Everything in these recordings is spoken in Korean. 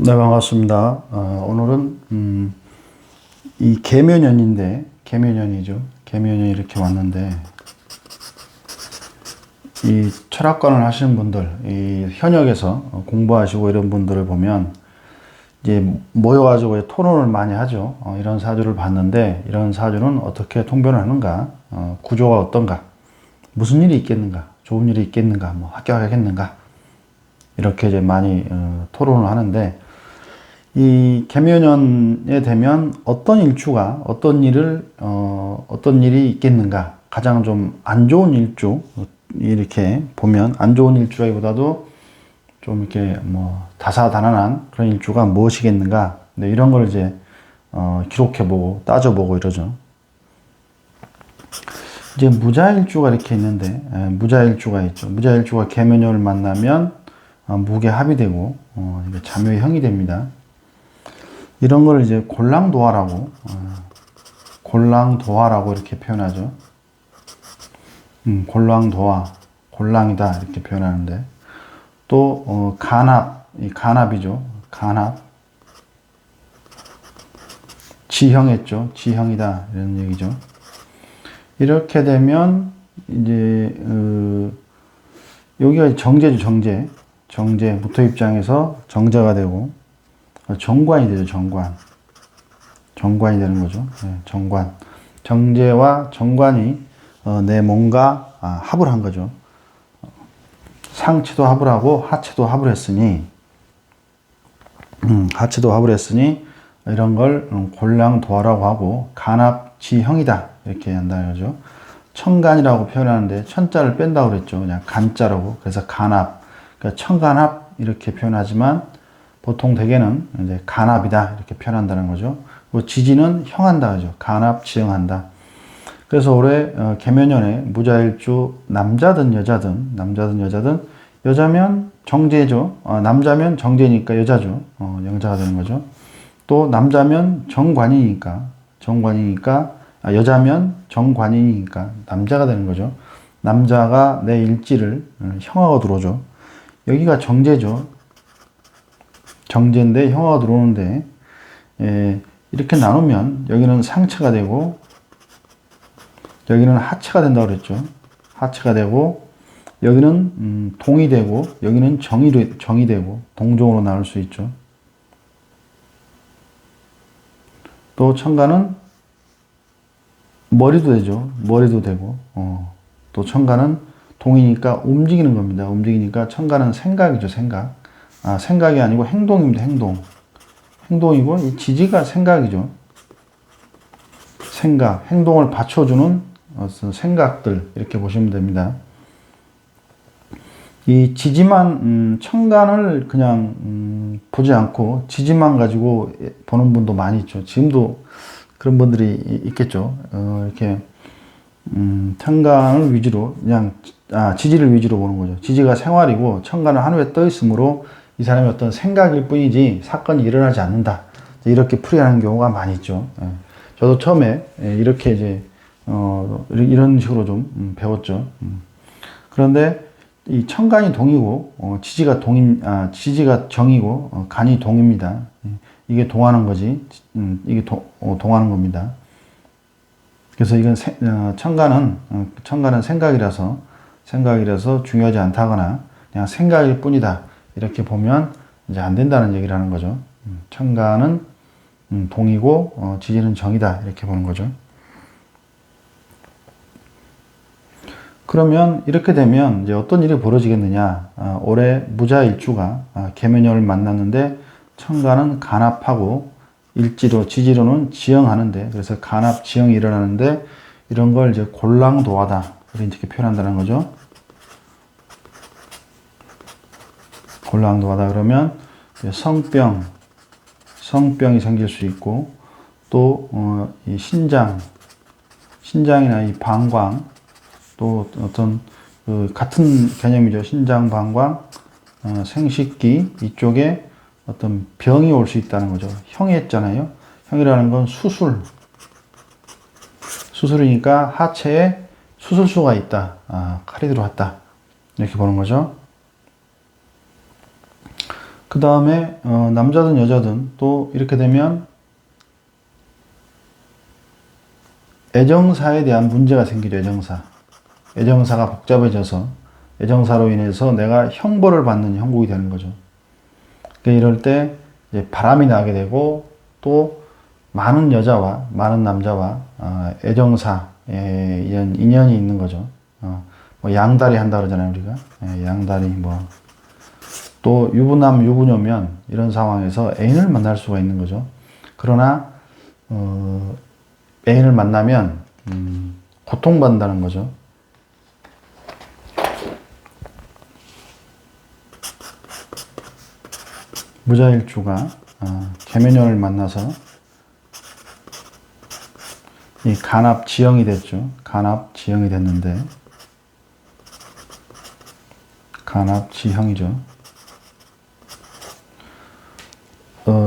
네, 반갑습니다. 오늘은 이 계면연인데 계면연이죠. 계면연이 이렇게 왔는데 이 철학관을 하시는 분들, 이 현역에서 공부하시고 이런 분들을 보면 이제 모여가지고 토론을 많이 하죠. 이런 사주를 봤는데 이런 사주는 어떻게 통변을 하는가, 구조가 어떤가, 무슨 일이 있겠는가, 좋은 일이 있겠는가, 뭐 합격하겠는가 이렇게 이제 많이 토론을 하는데. 이 계면연에 되면 어떤 일주가 어떤 일이 있겠는가, 가장 좀 안 좋은 일주, 이렇게 보면 안 좋은 일주라기보다도 좀 이렇게 뭐 다사다난한 그런 일주가 무엇이겠는가, 네, 이런 걸 이제 기록해보고 따져보고 이러죠. 이제 무자일주가 이렇게 있는데, 무자일주가 있죠. 무자일주가 계면연을 만나면 무게합이 되고 이게 잠요형이 됩니다. 이런 걸 이제 골랑도화라고 이렇게 표현하죠. 골랑도화, 골랑이다 이렇게 표현하는데, 또 이 간합이죠. 간합, 지형했죠. 지형이다 이런 얘기죠. 이렇게 되면 이제 여기가 정제죠. 정제 무토 입장에서 정제가 되고 정관이 되죠. 정관이 되는 거죠. 네, 정관. 정제와 정관이 내 몸과 합을 한 거죠. 상체도 합을 하고 하체도 합을 했으니 이런 걸 골랑도화라고 하고 간합지형이다 이렇게 한다는 거죠. 천간이라고 표현하는데 천자를 뺀다고 그랬죠. 그냥 간자라고. 그래서 간합, 그러니까 천간합 이렇게 표현하지만 보통 대개는 이제 간합이다 이렇게 표현한다는 거죠. 그리고 지지는 형한다 그죠. 간합 지형한다. 그래서 올해 계면연에 무자일주 남자든 여자든 여자면 정제죠. 남자면 정제니까 여자죠. 영자가 되는 거죠. 또 남자면 여자면 정관이니까 남자가 되는 거죠. 남자가 내 일지를 형하고 들어오죠. 여기가 정제죠. 정제인데 형화가 들어오는데, 이렇게 나누면 여기는 상체가 되고 여기는 하체가 된다고 그랬죠. 하체가 되고 여기는 동이 되고 여기는 정이 되고 동종으로 나눌 수 있죠. 또 천간은 머리도 되죠. 머리도 되고 또 천간은 동이니까 움직이는 겁니다. 움직이니까 천간은 생각이죠. 생각이 아니고 행동입니다. 행동이고 이 지지가 생각이죠. 행동을 받쳐주는 어떤 생각들 이렇게 보시면 됩니다. 이 지지만 천간을 그냥 보지 않고 지지만 가지고 보는 분도 많이 있죠. 지금도 그런 분들이 있겠죠. 이렇게 천간을 위주로 그냥 지지를 위주로 보는 거죠. 지지가 생활이고 천간은 하늘에 떠 있으므로 이 사람이 어떤 생각일 뿐이지 사건이 일어나지 않는다. 이렇게 풀이하는 경우가 많이 있죠. 저도 처음에 이렇게 이제 이런 식으로 좀 배웠죠. 그런데 이 천간이 동이고 지지가 정이고 간이 동입니다. 이게 동하는 거지. 이게 동하는 겁니다. 그래서 이건 천간은 생각이라서 중요하지 않다거나 그냥 생각일 뿐이다. 이렇게 보면 이제 안 된다는 얘기를 하는 거죠. 천간은 동이고 지지는 정이다 이렇게 보는 거죠. 그러면 이렇게 되면 이제 어떤 일이 벌어지겠느냐? 올해 무자일주가 계면연을 만났는데 천간은 간합하고 지지로는 지형하는데, 그래서 간합 지형이 일어나는데 이런 걸 이제 골랑도화다 이렇게 표현한다는 거죠. 골랑도화다 그러면 성병이 생길 수 있고, 또 이 신장이나 이 방광, 또 어떤 같은 개념이죠. 신장, 방광, 생식기 이쪽에 어떤 병이 올 수 있다는 거죠. 형이 했잖아요. 형이라는 건 수술이니까 하체에 수술수가 있다. 칼이 들어왔다. 이렇게 보는 거죠. 그 다음에 남자든 여자든 또 이렇게 되면 애정사에 대한 문제가 생기죠. 애정사가 복잡해져서 애정사로 인해서 내가 형벌을 받는 형국이 되는 거죠. 그러니까 이럴 때 이제 바람이 나게 되고 또 많은 여자와 많은 남자와 애정사 이런 인연이 있는 거죠. 뭐 양다리 한다 그러잖아요, 우리가. 양다리 뭐 또 유부남 유부녀면 이런 상황에서 애인을 만날 수가 있는 거죠. 그러나 애인을 만나면 고통받는다는 거죠. 무자일주가 계면연을 만나서 이 간합지형이 됐죠. 간합지형이 됐는데 간합지형이죠.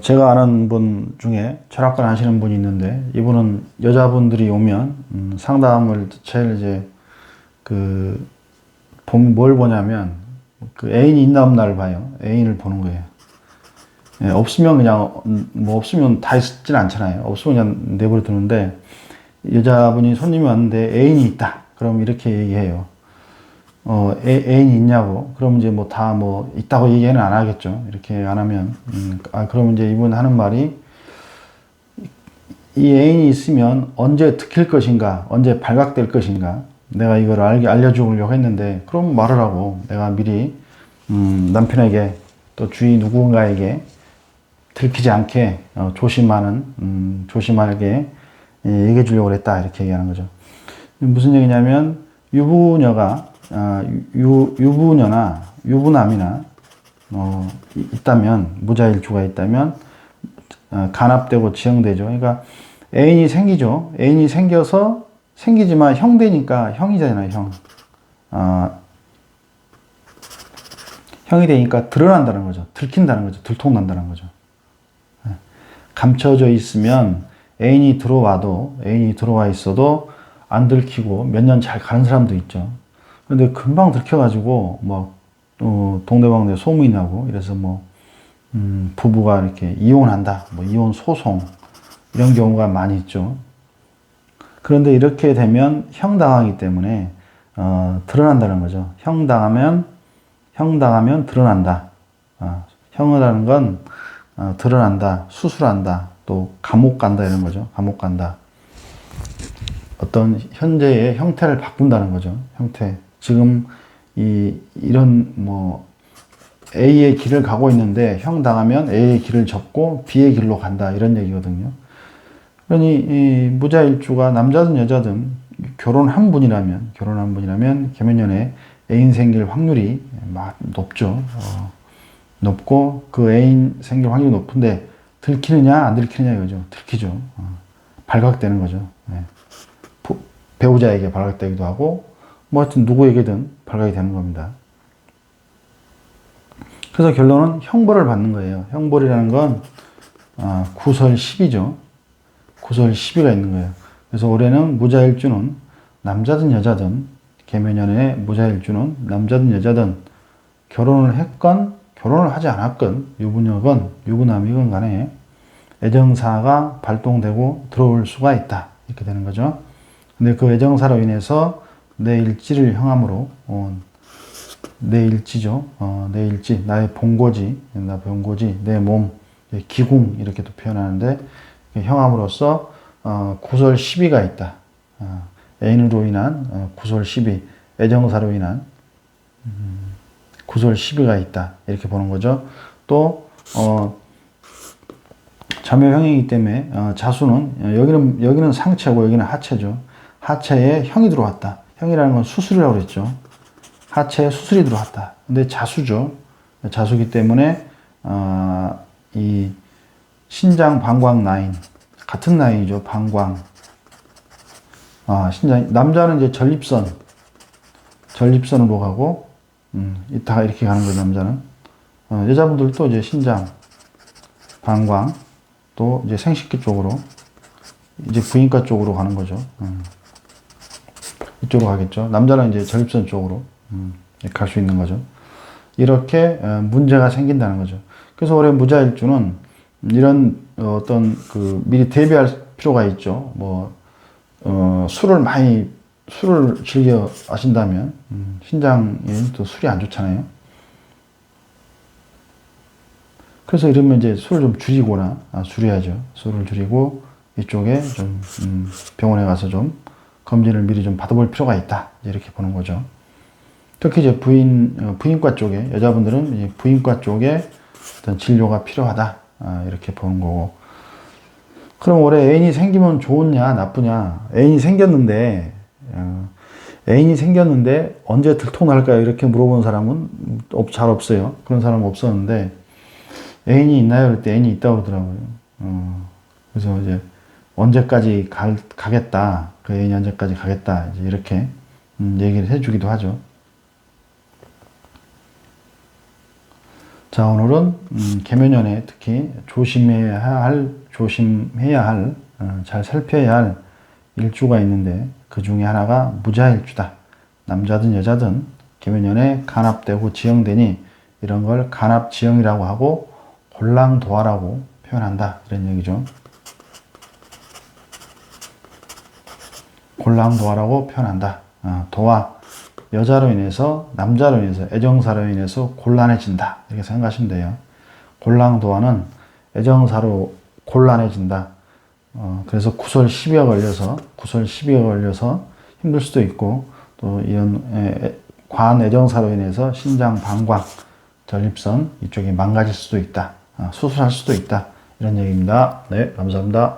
제가 아는 분 중에 철학관 하시는 분이 있는데 이분은 여자분들이 오면 상담을 제일 이제 보면 뭘 보냐면 그 애인이 있나 없나를 봐요. 애인을 보는 거예요. 예, 없으면 그냥 뭐 없으면 다 있진 않잖아요. 없으면 그냥 내버려 두는데 여자분이 손님이 왔는데 애인이 있다. 그럼 이렇게 얘기해요. 애인이 있냐고. 그럼 이제 뭐 다 뭐 있다고 얘기는 안 하겠죠. 이렇게 안 하면. 그럼 이제 이분 하는 말이 이 애인이 있으면 언제 들킬 것인가, 언제 발각될 것인가. 내가 이걸 알려주려고 했는데, 그럼 말을 하고 내가 미리, 남편에게 또 주위 누군가에게 들키지 않게, 조심하게 얘기해 주려고 했다. 이렇게 얘기하는 거죠. 무슨 얘기냐면, 유부녀나 유부남이나 있다면 무자일주가 있다면 간합되고 지형되죠. 그러니까 애인이 생기죠. 애인이 생기지만 형 되니까 형이잖아요. 형이 되니까 드러난다는 거죠. 들킨다는 거죠. 들통난다는 거죠. 감춰져 있으면 애인이 들어와 있어도 안 들키고 몇 년 잘 가는 사람도 있죠. 근데 금방 들켜가지고 동네방네 소문이 나고 이래서 부부가 이렇게 이혼한다, 이혼 소송 이런 경우가 많이 있죠. 그런데 이렇게 되면 형 당하기 때문에 드러난다는 거죠. 형 당하면 드러난다. 형이라는 건 드러난다, 수술한다, 또 감옥 간다 이런 거죠. 감옥 간다. 어떤 현재의 형태를 바꾼다는 거죠. 형태. 지금 이런 A의 길을 가고 있는데 형 당하면 A의 길을 접고 B의 길로 간다 이런 얘기거든요. 그러니 이 무자일주가 남자든 여자든 결혼한 분이라면 계면연에 애인 생길 확률이 높죠. 높고 그 애인 생길 확률이 높은데 들키느냐 안 들키느냐 이거죠. 들키죠. 발각되는 거죠. 네. 배우자에게 발각되기도 하고 하여튼 누구에게든 발각이 되는 겁니다. 그래서 결론은 형벌을 받는 거예요. 형벌이라는 건 구설10이죠. 구설10이가 있는 거예요. 그래서 올해는 무자일주는 남자든 여자든 계면연의 무자일주는 남자든 여자든 결혼을 했건 결혼을 하지 않았건 유부녀건 유부남이건 간에 애정사가 발동되고 들어올 수가 있다. 이렇게 되는 거죠. 근데 그 애정사로 인해서 내 일지를 형함으로 내 일지죠. 내 일지, 나의 본고지, 내 몸, 기궁 이렇게도 표현하는데 형함으로써 구설12가 있다. 애인으로 인한 구설12, 애정사로 인한 구설12가 있다. 이렇게 보는 거죠. 또 자묘형이기 때문에 자수는 여기는 상체고 여기는 하체죠. 하체에 형이 들어왔다. 형이라는 건 수술이라고 그랬죠. 하체에 수술이 들어왔다. 근데 자수죠. 자수기 때문에 이 신장 방광 라인 같은 라인이죠. 방광. 신장 남자는 이제 전립선으로 가고 이따가 이렇게 가는 거죠. 남자는 여자분들도 이제 신장 방광 또 이제 생식기 쪽으로 이제 부인과 쪽으로 가는 거죠. 이쪽으로 가겠죠. 남자는 이제 전립선 쪽으로 갈 수 있는 거죠. 이렇게 문제가 생긴다는 거죠. 그래서 올해 무자일주는 이런 어떤 그 미리 대비할 필요가 있죠. 뭐 술을 즐겨 마신다면 신장에 또 술이 안 좋잖아요. 그래서 이러면 이제 술을 좀 줄이거나 줄여야죠. 술을 줄이고 이쪽에 좀 병원에 가서 좀 검진을 미리 좀 받아볼 필요가 있다. 이렇게 보는 거죠. 특히 이제 부인과 쪽에 여자분들은 이제 부인과 쪽에 어떤 진료가 필요하다. 이렇게 보는 거고. 그럼 올해 애인이 생기면 좋으냐 나쁘냐? 애인이 생겼는데 언제 들통날까요? 이렇게 물어보는 사람은 잘 없어요. 그런 사람은 없었는데 애인이 있나요? 그럴 때 애인이 있다고 그러더라고요. 그래서 이제 언제까지 가겠다. 그 애인이 언제까지 가겠다. 이제 이렇게 얘기를 해주기도 하죠. 자, 오늘은 계면연애 특히 조심해야 할, 잘 살펴야 할 일주가 있는데 그 중에 하나가 무자일주다. 남자든 여자든 계면연애 간합되고 지형되니 이런 걸 간합지형이라고 하고 골랑도화라고 표현한다. 이런 얘기죠. 골랑도화라고 표현한다. 도화, 여자로 인해서 남자로 인해서 애정사로 인해서 곤란해진다. 이렇게 생각하시면 돼요. 골랑도화는 애정사로 곤란해진다. 그래서 구설 시비가 걸려서 힘들 수도 있고 또 이런 과한 애정사로 인해서 신장 방광 전립선 이쪽이 망가질 수도 있다. 수술할 수도 있다. 이런 얘기입니다. 네, 감사합니다.